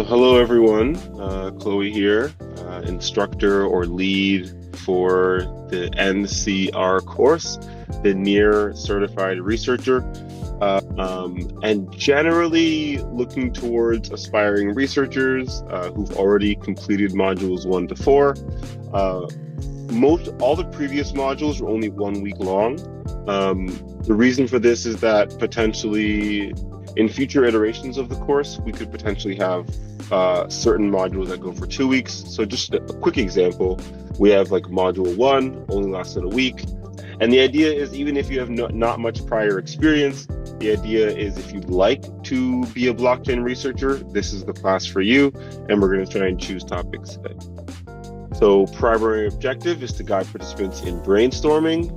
Hello, everyone. Chloe here, instructor or lead for the NCR course, the Near Certified Researcher, and generally looking towards aspiring researchers who've already completed modules 1 to 4. All the previous modules were only 1 week long. The reason for this is that potentially in future iterations of the course, we could potentially have certain modules that go for 2 weeks. So just a quick example, we have like module 1 only lasted a week. And the idea is, even if you have not much prior experience, the idea is if you'd like to be a blockchain researcher, this is the class for you. And we're going to try and choose topics today. So primary objective is to guide participants in brainstorming.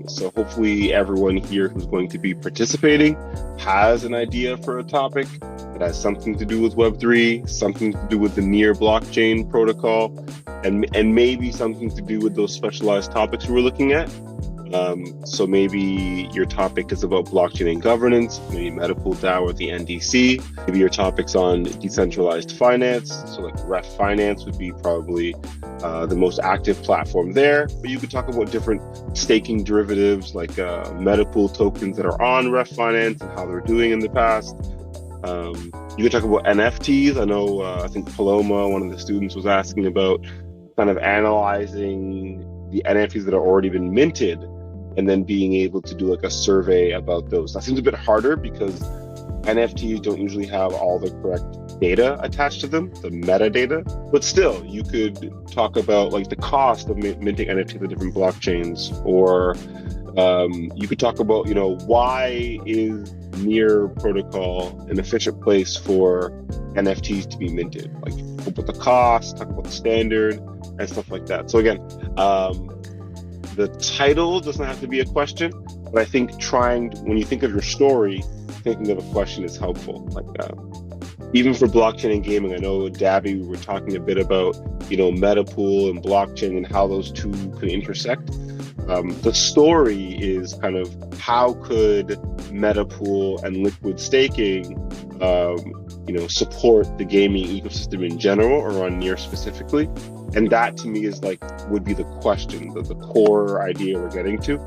So hopefully everyone here who's going to be participating has an idea for a topic that has something to do with Web3, something to do with the Near blockchain protocol, and maybe something to do with those specialized topics we're looking at. So maybe your topic is about blockchain and governance, maybe metapool DAO or the NDC. Maybe your topic's on decentralized finance. So like Ref Finance would be probably the most active platform there. But you could talk about different staking derivatives like metapool tokens that are on Ref Finance and how they're doing in the past. You could talk about NFTs. I know, I think Paloma, one of the students, was asking about kind of analyzing the NFTs that have already been minted and then being able to do like a survey about those. That seems a bit harder because NFTs don't usually have all the correct data attached to them, the metadata. But still, you could talk about like the cost of minting NFTs to different blockchains, or you could talk about, why is Near protocol an efficient place for NFTs to be minted? Like, talk about the cost, talk about the standard, and stuff like that. So again, the title doesn't have to be a question, but I think when you think of your story, thinking of a question is helpful. Like, even for blockchain and gaming, I know, Dabby, we were talking a bit about, metapool and blockchain and how those two can intersect. The story is kind of how could metapool and liquid staking, support the gaming ecosystem in general or on Near specifically. And that to me is would be the question, the core idea we're getting to.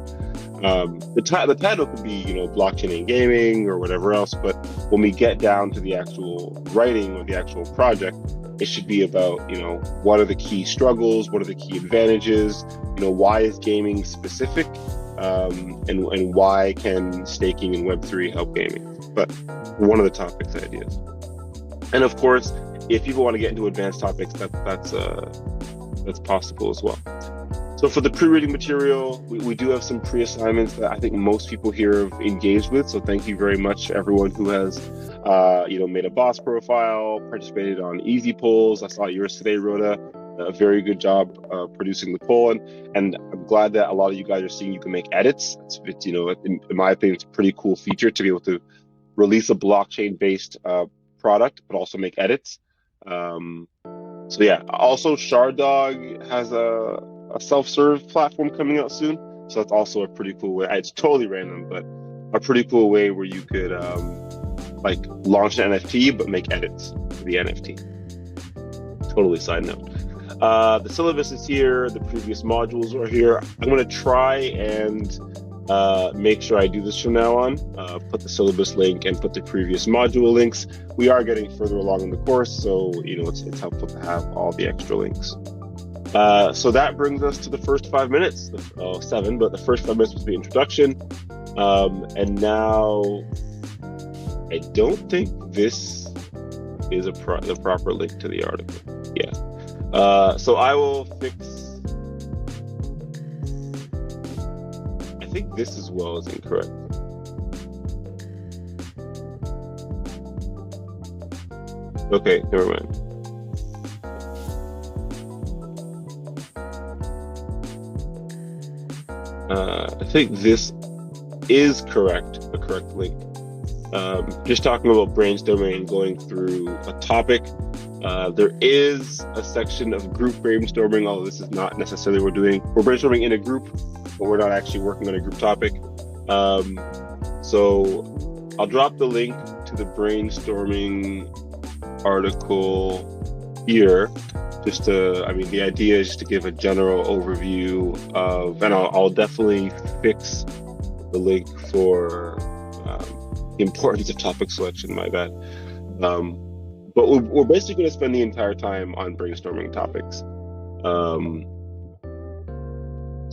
The title could be, blockchain and gaming or whatever else, but when we get down to the actual writing or the actual project, it should be about, what are the key struggles? What are the key advantages? Why is gaming specific? And why can staking in Web3 help gaming? But one of the topics ideas. And of course, if people want to get into advanced topics, that's possible as well. So for the pre-reading material, we do have some pre-assignments that I think most people here have engaged with. So thank you very much, everyone who has, made a boss profile, participated on easy polls. I saw yours today, Rhoda. A very good job producing the poll, and I'm glad that a lot of you guys are seeing you can make edits. It's in my opinion, it's a pretty cool feature to be able to release a blockchain-based product, but also make edits. So yeah, also Shardog has a self-serve platform coming out soon. So that's also a pretty cool way. It's totally random, but a pretty cool way where you could launch an NFT, but make edits to the NFT. Totally side note. The syllabus is here. The previous modules are here. I'm going to try and make sure I do this from now on. Put the syllabus link and put the previous module links. We are getting further along in the course, so it's helpful to have all the extra links. So that brings us to the first 5 minutes. 7, but the first 5 minutes was the introduction. And now, I don't think this is the proper link to the article. Yeah. So I will fix. I think this as well is incorrect. Okay, never mind. I think this is correct, the correct link. Just talking about brainstorming and going through a topic. There is a section of group brainstorming, although this is not necessarily what we're doing. We're brainstorming in a group, but we're not actually working on a group topic. So I'll drop the link to the brainstorming article here. Just to, I mean, the idea is to give a general overview of, and I'll definitely fix the link for the importance of topic selection, my bad. But we're basically going to spend the entire time on brainstorming topics.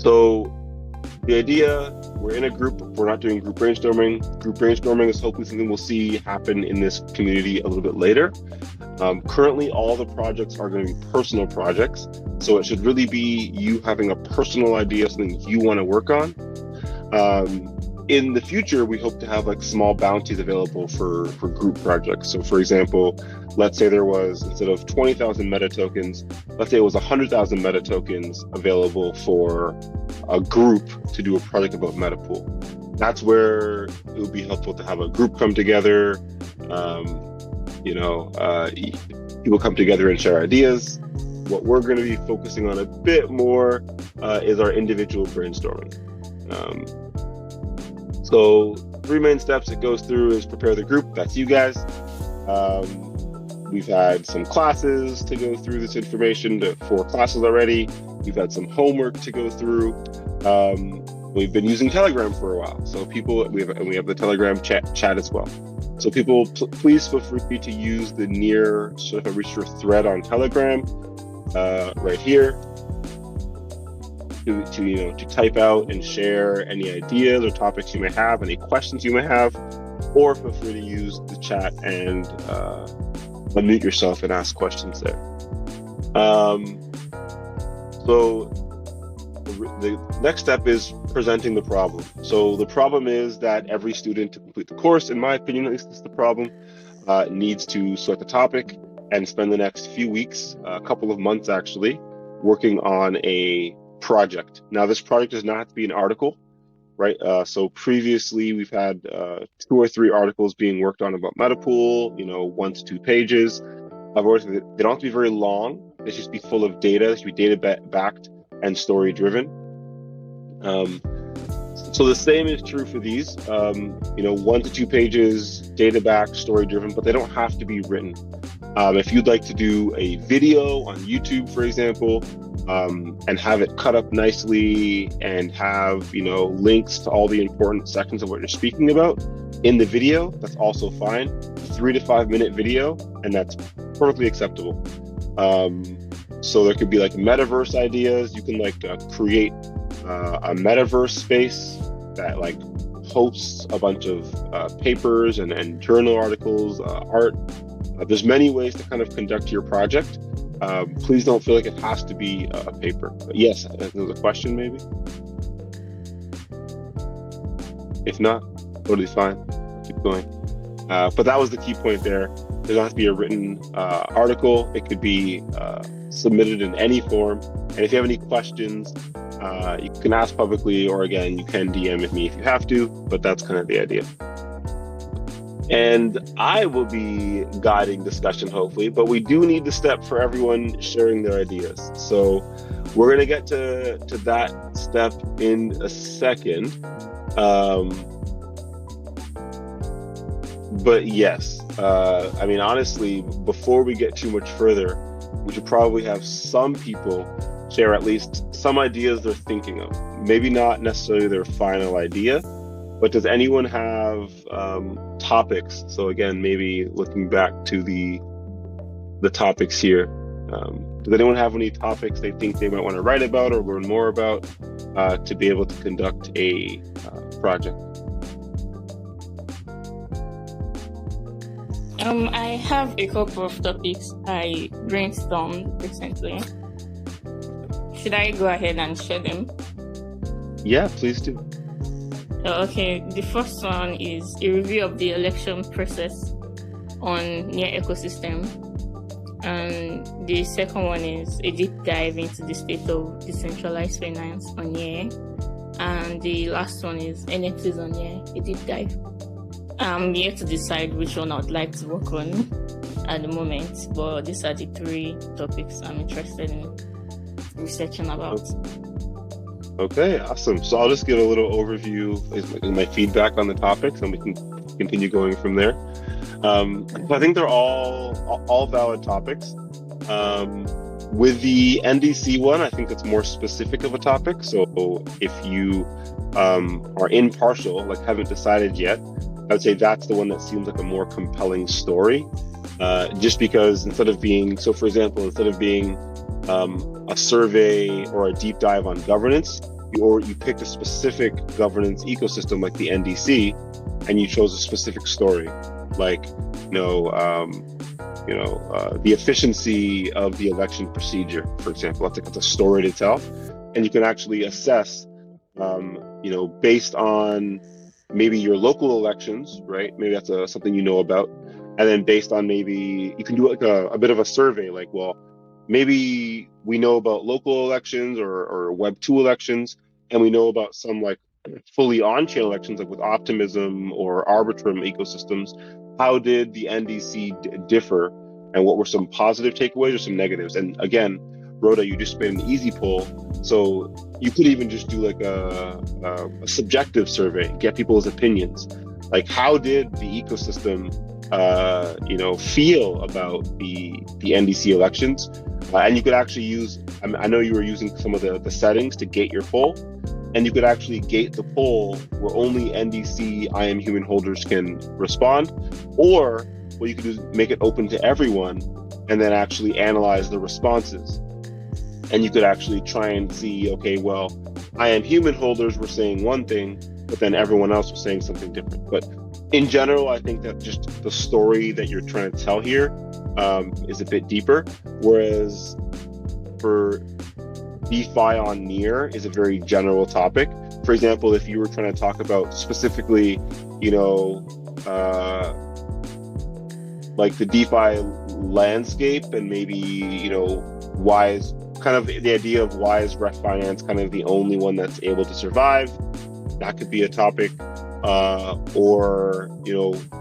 So the idea, we're in a group, we're not doing group brainstorming. Group brainstorming is hopefully something we'll see happen in this community a little bit later. Currently, all the projects are going to be personal projects. So it should really be you having a personal idea, something you want to work on. In the future, we hope to have like small bounties available for group projects. So for example, let's say there was, instead of 20,000 meta tokens, let's say it was 100,000 meta tokens available for a group to do a project about metapool. That's where it would be helpful to have a group come together. People come together and share ideas. What we're going to be focusing on a bit more is our individual brainstorming. So 3 main steps it goes through is prepare the group. That's you guys. We've had some classes to go through this information, 4 classes already. We've had some homework to go through. We've been using Telegram for a while. So we have the Telegram chat as well. So people, please feel free to use the near sort of a reach thread on Telegram right here to type out and share any ideas or topics you may have, any questions you may have, or feel free to use the chat and unmute yourself and ask questions there. So the next step is presenting the problem. So the problem is that every student to complete the course, in my opinion, at least this is the problem, needs to select the topic and spend the next few weeks, a couple of months actually, working on a project. Now, this project does not have to be an article, right? So previously we've had 2 or 3 articles being worked on about metapool, 1 to 2 pages. They don't have to be very long. They should just be full of data. They should be data backed and story driven. So the same is true for these, 1 to 2 pages, data backed, story driven, but they don't have to be written. If you'd like to do a video on YouTube, for example, and have it cut up nicely and have, links to all the important sections of what you're speaking about in the video, that's also fine. 3 to 5 minute video, and that's perfectly acceptable. So there could be like metaverse ideas. You can create a metaverse space that hosts a bunch of papers and journal articles, art. There's many ways to kind of conduct your project. Please don't feel like it has to be a paper. But yes, there's a question maybe. If not, totally fine. Keep going. But that was the key point there. There doesn't have to be a written article. It could be submitted in any form. And if you have any questions, you can ask publicly, or again, you can DM me if you have to, but that's kind of the idea. And I will be guiding discussion, hopefully, but we do need the step for everyone sharing their ideas. So we're going to get to that step in a second. But yes, honestly, before we get too much further, we should probably have some people share at least some ideas they're thinking of. Maybe not necessarily their final idea, but does anyone have topics? So again, maybe looking back to the topics here, does anyone have any topics they think they might want to write about or learn more about to be able to conduct a project? I have a couple of topics I brainstormed recently. Should I go ahead and share them? Yeah, please do. Okay, the first one is a review of the election process on NEAR ecosystem. And the second one is a deep dive into the state of decentralized finance on NEAR. And the last one is NFTs on NEAR, a deep dive. I'm yet to decide which one I would like to work on at the moment, but these are the 3 topics I'm interested in researching about. Okay, awesome. So I'll just give a little overview, my feedback on the topics, and we can continue going from there. So I think they're all valid topics. With the NDC one, I think it's more specific of a topic. So if you are impartial, like haven't decided yet, I would say that's the one that seems like a more compelling story. Just because instead of being, so for example, instead of being a survey or a deep dive on governance, you picked a specific governance ecosystem like the NDC, and you chose a specific story, like the efficiency of the election procedure, for example. That's a story in itself, and you can actually assess, based on maybe your local elections, right? Maybe that's something you know about, and then based on maybe you can do like a bit of a survey, like, well, maybe we know about local elections or Web 2 elections, and we know about some like fully on-chain elections, like with Optimism or Arbitrum ecosystems. How did the NDC differ, and what were some positive takeaways or some negatives? And again, Rhoda, you just made an easy poll, so you could even just do like a subjective survey, get people's opinions. Like, how did the ecosystem feel about the NDC elections? And you could actually use, I know you were using some of the settings to gate your poll, and you could actually gate the poll where only NDC I am human holders can respond, or what you could do is make it open to everyone and then actually analyze the responses. And you could actually try and see, okay, well, I am human holders were saying one thing, but then everyone else was saying something different. But in general, I think that just the story that you're trying to tell here is a bit deeper, whereas for DeFi on Near is a very general topic. For example, if you were trying to talk about specifically, like the DeFi landscape, and maybe, why is kind of the idea of why is Ref Finance kind of the only one that's able to survive? That could be a topic. Or,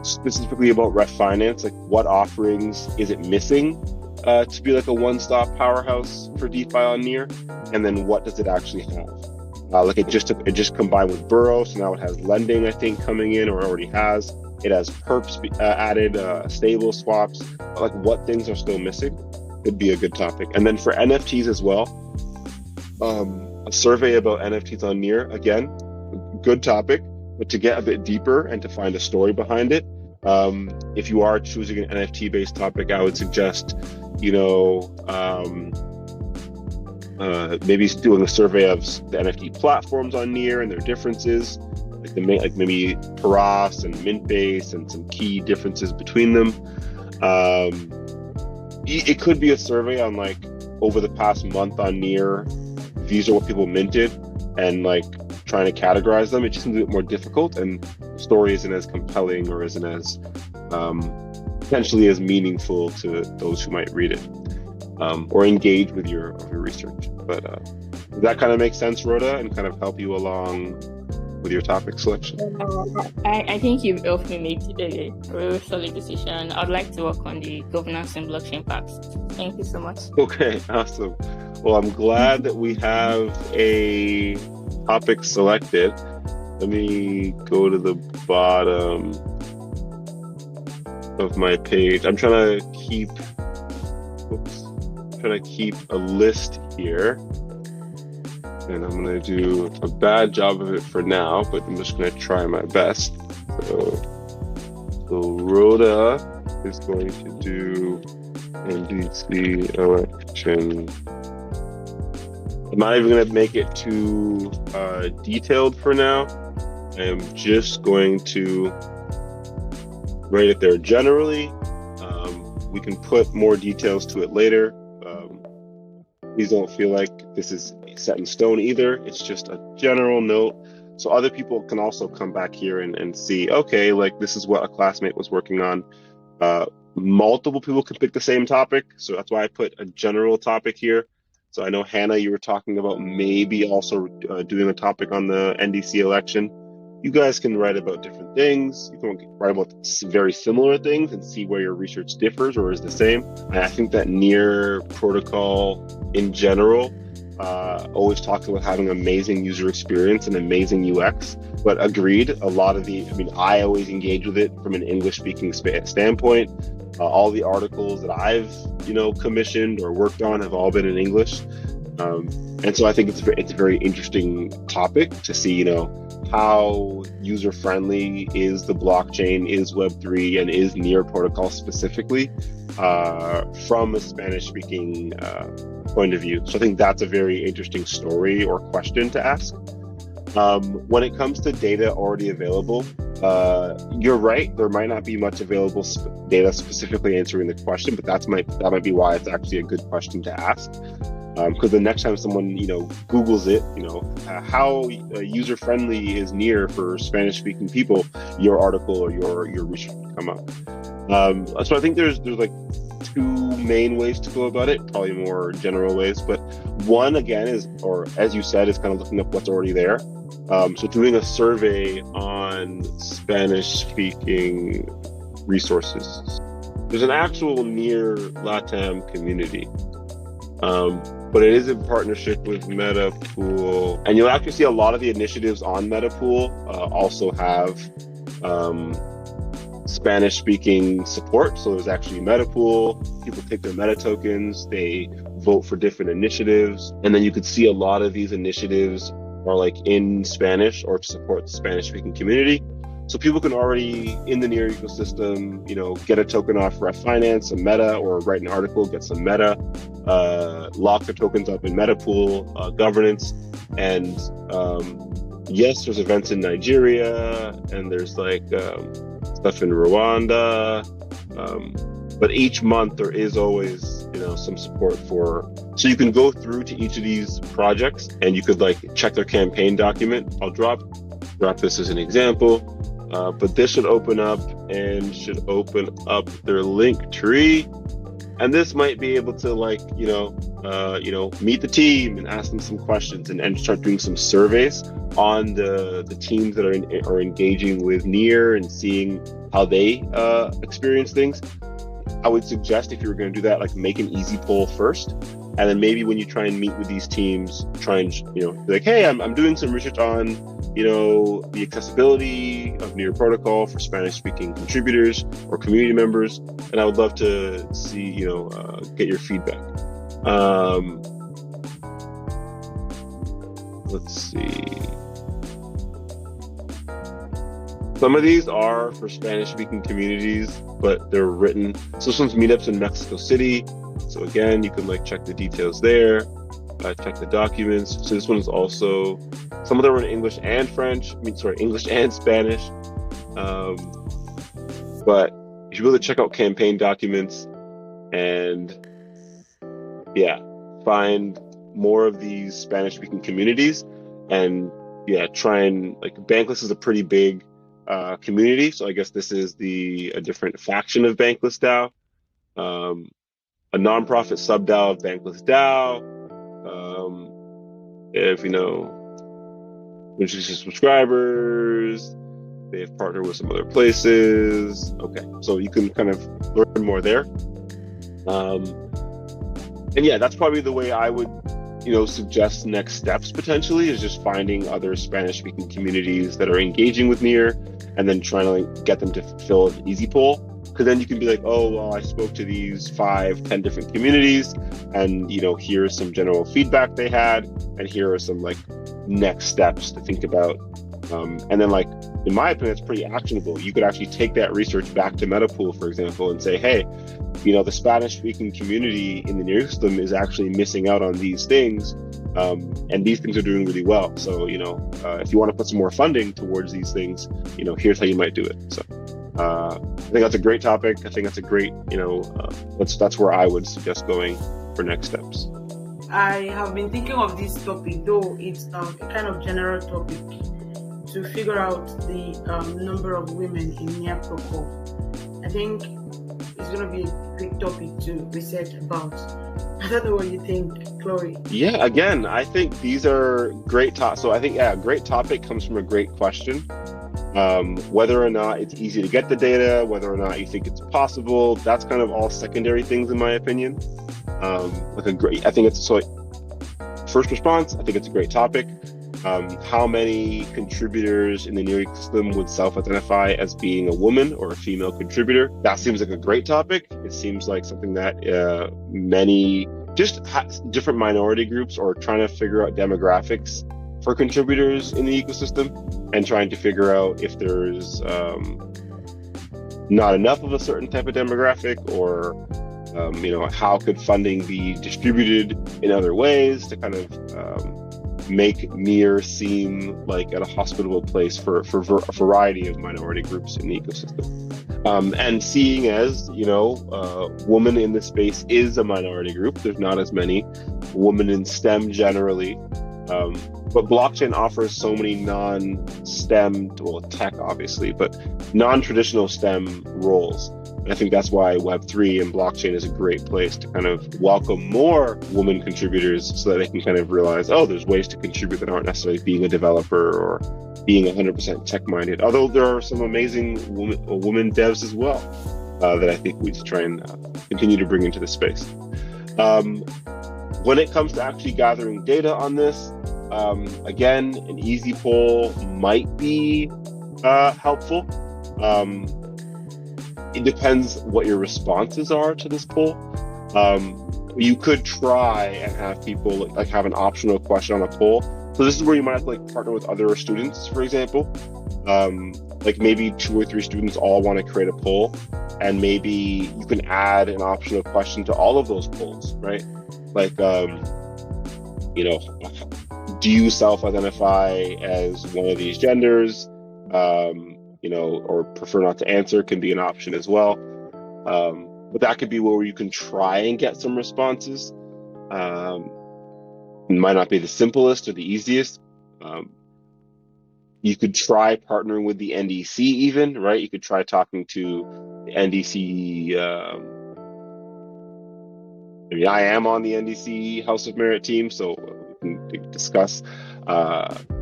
specifically about Ref Finance, like what offerings is it missing to be like a one-stop powerhouse for DeFi on Near? And then what does it actually have? Like it just combined with Burrow, so now it has lending, I think, coming in, or already has. It has perps added, stable swaps. Like what things are still missing could be a good topic. And then for NFTs as well, a survey about NFTs on Near, again, good topic. But to get a bit deeper and to find a story behind it, if you are choosing an NFT-based topic, I would suggest, maybe doing a survey of the NFT platforms on Near and their differences, like maybe Paras and Mintbase and some key differences between them. It could be a survey on like over the past month on Near, these are what people minted, and like trying to categorize them. It just seems a bit more difficult, and the story isn't as compelling or isn't as potentially as meaningful to those who might read it or engage with your research. But does that kind of make sense, Rhoda, and kind of help you along with your topic selection? I think you've helped me make a very solid decision. I'd like to work on the governance and blockchain parts. Thank you so much. Okay, awesome. Well, I'm glad that we have a topic selected. Let me go to the bottom of my page. I'm trying to keep a list here, and I'm going to do a bad job of it for now, but I'm just going to try my best. So Rhoda is going to do NDC election. I'm not even going to make it too detailed for now. I am just going to write it there generally. We can put more details to it later. Please don't feel like this is set in stone either. It's just a general note. So other people can also come back here and see, okay, like this is what a classmate was working on. Multiple people can pick the same topic. So that's why I put a general topic here. So I know, Hannah, you were talking about maybe also doing a topic on the NDC election. You guys can write about different things. You can write about very similar things and see where your research differs or is the same. And I think that Near protocol in general always talks about having amazing user experience and amazing UX. But agreed, a lot of I always engage with it from an English speaking standpoint. All the articles that I've, commissioned or worked on have all been in English. And so I think it's a very interesting topic to see, how user-friendly is the blockchain, is Web3, and is Near protocol specifically from a Spanish-speaking point of view. So I think that's a very interesting story or question to ask. When it comes to data already available, you're right. There might not be much available data specifically answering the question, but that might be why it's actually a good question to ask. Because the next time someone Googles it, how user friendly is Near for Spanish speaking people, your article or your research will come up. So I think there's like two main ways to go about it, probably more general ways. But one, again, is, or as you said, is kind of looking up what's already there. So doing a survey on Spanish-speaking resources. There's an actual Near LATAM community, but it is in partnership with Metapool. And you'll actually see a lot of the initiatives on Metapool also have Spanish-speaking support. So there's actually Metapool. People take their meta tokens, they vote for different initiatives, and then you could see a lot of these initiatives are like in Spanish or to support the Spanish-speaking community. So people can already, in the Near ecosystem, get a token off Ref Finance, a meta, or write an article, get some meta, lock their tokens up in Metapool governance. And yes, there's events in Nigeria, and there's like stuff in Rwanda. But each month there is always, some support so you can go through to each of these projects and you could check their campaign document. I'll drop this as an example, but this should open up their linktree. And this might be able to meet the team and ask them some questions and start doing some surveys on the teams that are engaging with Near and seeing how they experience things. I would suggest, if you were going to do that, make an easy poll first, and then maybe when you try and meet with these teams, try and be like, hey, I'm doing some research on the accessibility of Near protocol for Spanish-speaking contributors or community members, and I would love to see get your feedback. Let's see. Some of these are for Spanish-speaking communities, but they're written. So this one's meetups in Mexico City. So again, you can check the details there, check the documents. So this one is also, some of them are in English and English and Spanish. But you should be able to check out campaign documents and find more of these Spanish-speaking communities. And try and, Bankless is a pretty big community, so I guess this is a different faction of Bankless DAO, a nonprofit sub DAO of Bankless DAO. If registered subscribers, they have partnered with some other places. Okay, so you can kind of learn more there. And that's probably the way I would suggest next steps potentially, is just finding other Spanish-speaking communities that are engaging with Near, and then trying to get them to fill an easy poll. Because then you can be like, oh, well, I spoke to these 5-10 different communities, and here's some general feedback they had, and here are some next steps to think about. And then in my opinion, it's pretty actionable. You could actually take that research back to Metapool, for example, and say, hey, the Spanish-speaking community in the Near system is actually missing out on these things, and these things are doing really well. So, if you want to put some more funding towards these things, here's how you might do it. So, I think that's a great topic. I think that's a great, that's where I would suggest going for next steps. I have been thinking of this topic, though it's a kind of general topic, to figure out the number of women in Near protocol. I think it's going to be a great topic to research about. I don't know what you think, Chloe. Yeah, again, I think these are great topics. So I think, a great topic comes from a great question. Whether or not it's easy to get the data, whether or not you think it's possible, that's kind of all secondary things in my opinion. I think it's so first response, I think it's a great topic. How many contributors in the near ecosystem would self-identify as being a woman or a female contributor? That seems like a great topic. It seems like something that many different minority groups are trying to figure out demographics for contributors in the ecosystem and trying to figure out if there's not enough of a certain type of demographic, or how could funding be distributed in other ways to kind of make NEAR seem like a hospitable place for a variety of minority groups in the ecosystem. And seeing as, women in the space is a minority group, there's not as many women in STEM generally, but blockchain offers so many non-STEM, well, tech obviously, but non-traditional STEM roles. And I think that's why Web3 and blockchain is a great place to kind of welcome more women contributors so that they can kind of realize, oh, there's ways to contribute that aren't necessarily being a developer or being 100% tech-minded. Although there are some amazing women devs as well that I think we should try and continue to bring into the space. When it comes to actually gathering data on this, again, an easy poll might be helpful. It depends what your responses are to this poll. You could try and have people have an optional question on a poll. So this is where you might have to partner with other students, for example. Maybe 2 or 3 students all want to create a poll, and maybe you can add an optional question to all of those polls, right? Do you self-identify as one of these genders? Or prefer not to answer can be an option as well. But that could be where you can try and get some responses. It might not be the simplest or the easiest. You could try partnering with the NDC even, right? You could try talking to the NDC. I am on the NDC House of Merit team, so we can discuss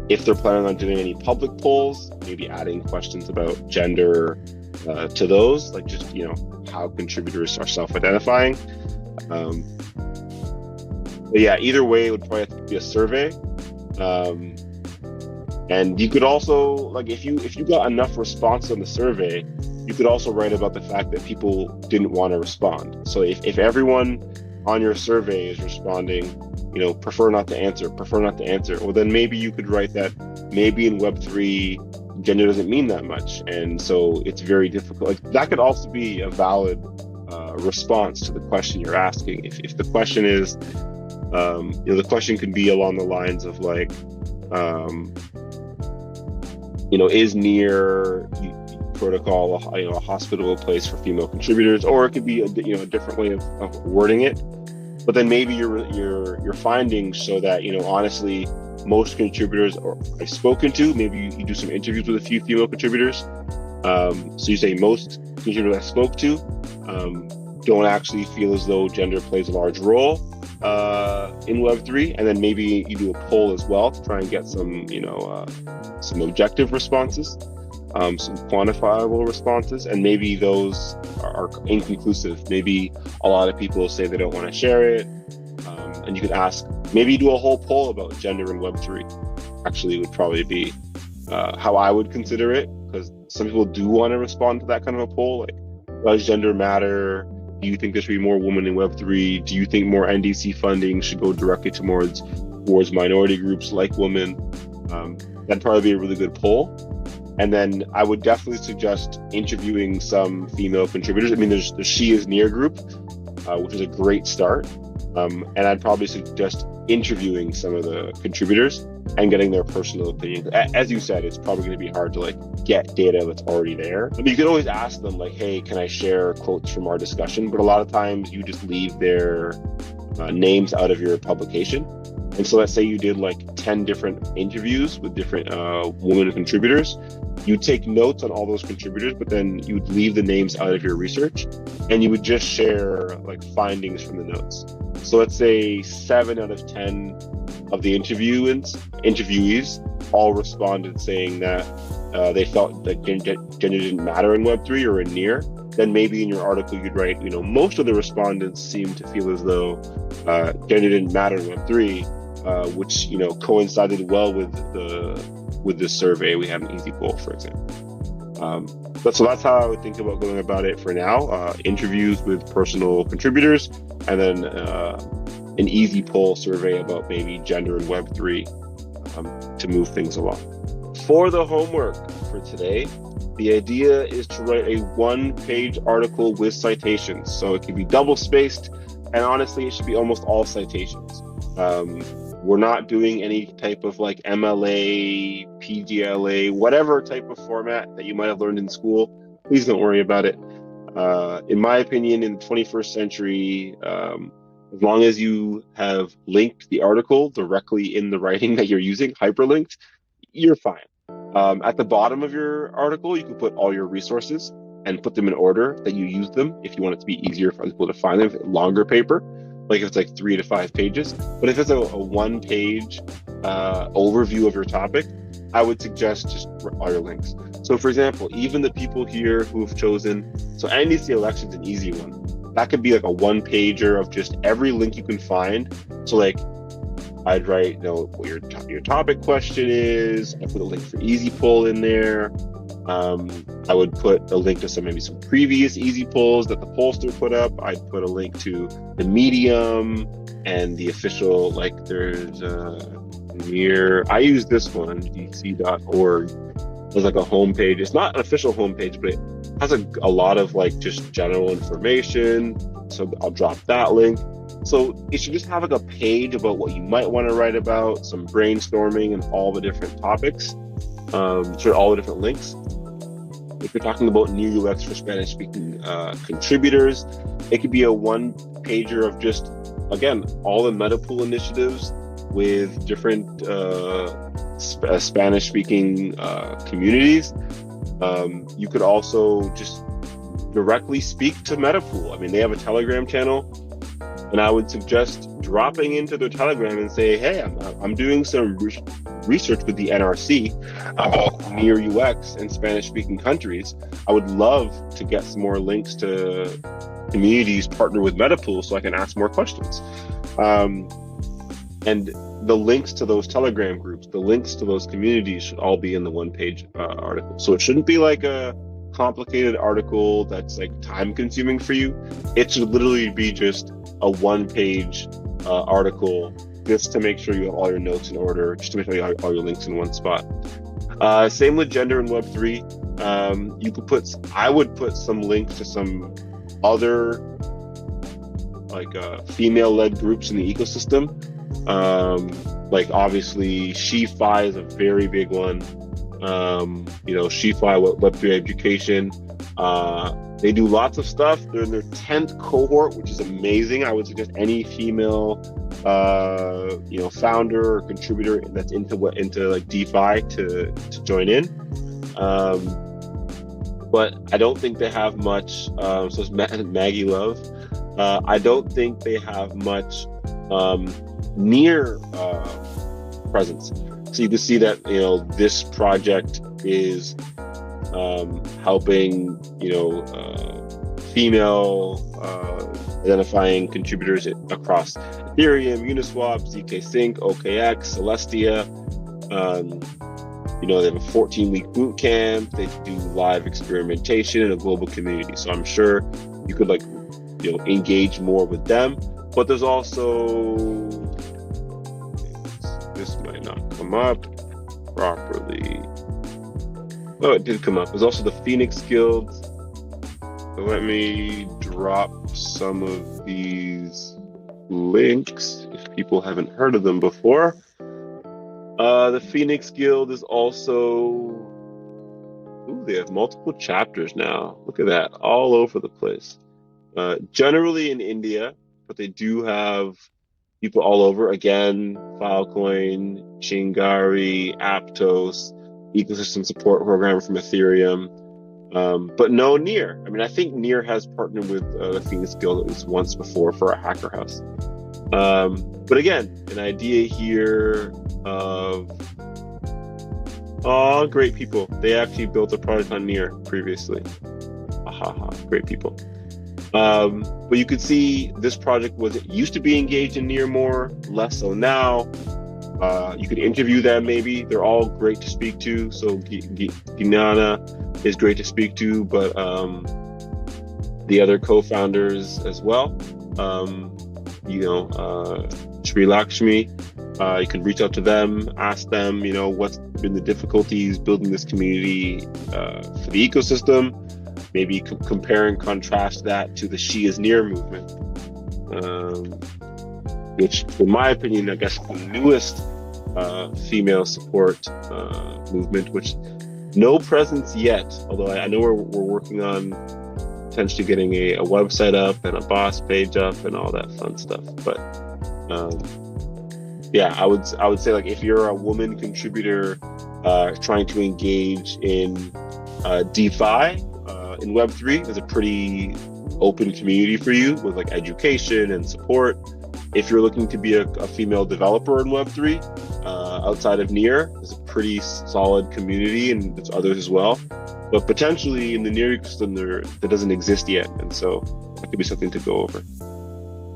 if they're planning on doing any public polls, maybe adding questions about gender to those, how contributors are self-identifying. But yeah, either way, it would probably have to be a survey. And you could also, if you got enough response on the survey, you could also write about the fact that people didn't want to respond. So if everyone on your survey is responding, prefer not to answer, well, then maybe you could write that maybe in Web3, gender doesn't mean that much. And so it's very difficult. That could also be a valid response to the question you're asking. If the question is, the question could be along the lines of is NEAR protocol a hospitable place for female contributors? Or it could be a different way of wording it. But then maybe your findings show that honestly, most contributors I've spoken to, maybe you do some interviews with a few female contributors. So you say most contributors I spoke to don't actually feel as though gender plays a large role in Web3, and then maybe you do a poll as well to try and get some some objective responses, some quantifiable responses, and maybe those are inconclusive. Maybe a lot of people say they don't want to share it, and you could ask, maybe do a whole poll about gender in Web3. Actually, would probably be how I would consider it, because some people do want to respond to that kind of a poll, does gender matter? Do you think there should be more women in Web3? Do you think more NDC funding should go directly towards minority groups like women? That'd probably be a really good poll. And then I would definitely suggest interviewing some female contributors. There's the She Is NEAR group, which is a great start. And I'd probably suggest interviewing some of the contributors and getting their personal opinions. As you said, it's probably going to be hard to get data that's already there. You could always ask them hey, can I share quotes from our discussion? But a lot of times you just leave their names out of your publication. And so let's say you did 10 different interviews with different women contributors. You take notes on all those contributors, but then you would leave the names out of your research, and you would just share findings from the notes. So let's say 7 out of 10 of the interviewees all responded saying that they felt that gender didn't matter in Web3 or in NEAR. Then maybe in your article you'd write, most of the respondents seem to feel as though gender didn't matter in Web3. which coincided well with this survey. We have an easy poll, for example. So that's how I would think about going about it for now. Interviews with personal contributors, and then an easy poll survey about maybe gender and Web3 to move things along. For the homework for today, the idea is to write a one-page article with citations. So it can be double-spaced, and honestly, it should be almost all citations. We're not doing any type of like MLA, PGLA, whatever type of format that you might have learned in school. Please don't worry about it. In my opinion, in the 21st century, as long as you have linked the article directly in the writing that you're using, hyperlinked, you're fine. At the bottom of your article, you can put all your resources and put them in order that you use them if you want it to be easier for people to find them, longer paper, like if it's like 3 to 5 pages. But if it's a one-page overview of your topic, I would suggest just all your links. So for example, even the people here who have chosen, so NDC election's an easy one. That could be like a one-pager of just every link you can find. So like, I'd write, what your topic question is. I put a link for Easy Poll in there. I would put a link to maybe some previous Easy Polls that the pollster put up. I'd put a link to the Medium and the official, like there's I use this one, dc.org. There's like a homepage. It's not an official homepage, but it has a lot of like just general information. So I'll drop that link. So it should just have like a page about what you might want to write about, some brainstorming and all the different topics, all the different links. If you're talking about new UX for Spanish speaking contributors, it could be a one-pager of just, again, all the metapool initiatives with different Spanish speaking communities. You could also just directly speak to metapool. I mean, they have a Telegram channel. And I would suggest dropping into their Telegram and say, hey, I'm doing some research with the NRC about near UX and Spanish-speaking countries. I would love to get some more links to communities partner with Metapool so I can ask more questions. And the links to those Telegram groups, the links to those communities should all be in the one-page article. So it shouldn't be like a complicated article that's like time-consuming for you. It should literally be just a one-page article just to make sure you have all your notes in order, just to make sure you have all your links in one spot. Same with gender and Web3. I would put some links to some other like female-led groups in the ecosystem. Like obviously SheFi is a very big one. SheFi, Web3 education. They do lots of stuff. They're in their 10th cohort, which is amazing. I would suggest any female, founder or contributor that's into like DeFi to join in. But I don't think they have much. So it's Maggie Love. I don't think they have much near presence. So you can see that this project is helping female identifying contributors across Ethereum, Uniswap, zk Sync, OKX, Celestia. They have a 14-week boot camp. They do live experimentation in a global community. So I'm sure you could engage more with them. But there's also, this might not come up properly. Oh, it did come up. There's also the Phoenix Guild. So let me drop some of these links if people haven't heard of them before. The Phoenix Guild is also, they have multiple chapters now. Look at that, all over the place. Generally in India, but they do have people all over. Again, Filecoin, Chingari, Aptos, ecosystem support program from Ethereum, but no Near. I mean, I think Near has partnered with the Phoenix Guild at least once before for a hacker house. But again, an idea here of, great people. They actually built a product on Near previously. Great people. But you could see this project used to be engaged in Near more, less so now. You could interview them maybe. They're all great to speak to. So Ginana is great to speak to, but the other co-founders as well. Sri Lakshmi, you could reach out to them, ask them, what's been the difficulties building this community for the ecosystem. Maybe compare and contrast that to the She is Near movement, which, in my opinion, I guess the newest female support movement, which no presence yet, although I know we're working on potentially getting a website up and a boss page up and all that fun stuff. But I would say, like, if you're a woman contributor trying to engage in DeFi in Web3, there's a pretty open community for you with like education and support. If you're looking to be a female developer in Web3 outside of Near, there's a pretty solid community, and there's others as well. But potentially in the Near ecosystem, there doesn't exist yet, and so that could be something to go over.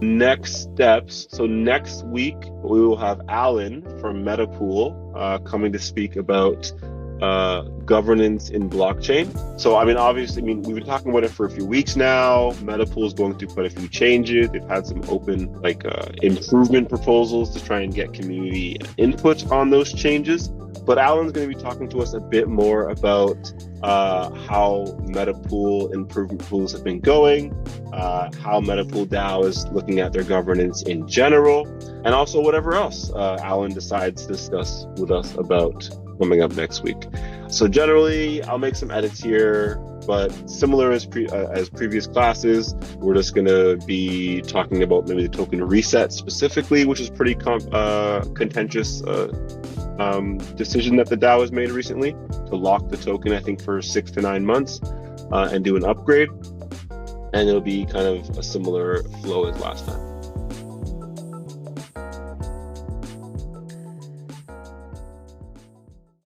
Next steps. So next week we will have Alan from Metapool coming to speak about governance in blockchain. So obviously, we've been talking about it for a few weeks now. Metapool is going through quite a few changes. They've had some open improvement proposals to try and get community input on those changes. But Alan's going to be talking to us a bit more about how Metapool improvement pools have been going, how Metapool DAO is looking at their governance in general, and also whatever else Alan decides to discuss with us about coming up next week. So generally, I'll make some edits here, but similar as previous classes, we're just going to be talking about maybe the token reset specifically, which is pretty contentious decision that the DAO has made recently to lock the token, I think, for 6 to 9 months and do an upgrade. And it'll be kind of a similar flow as last time.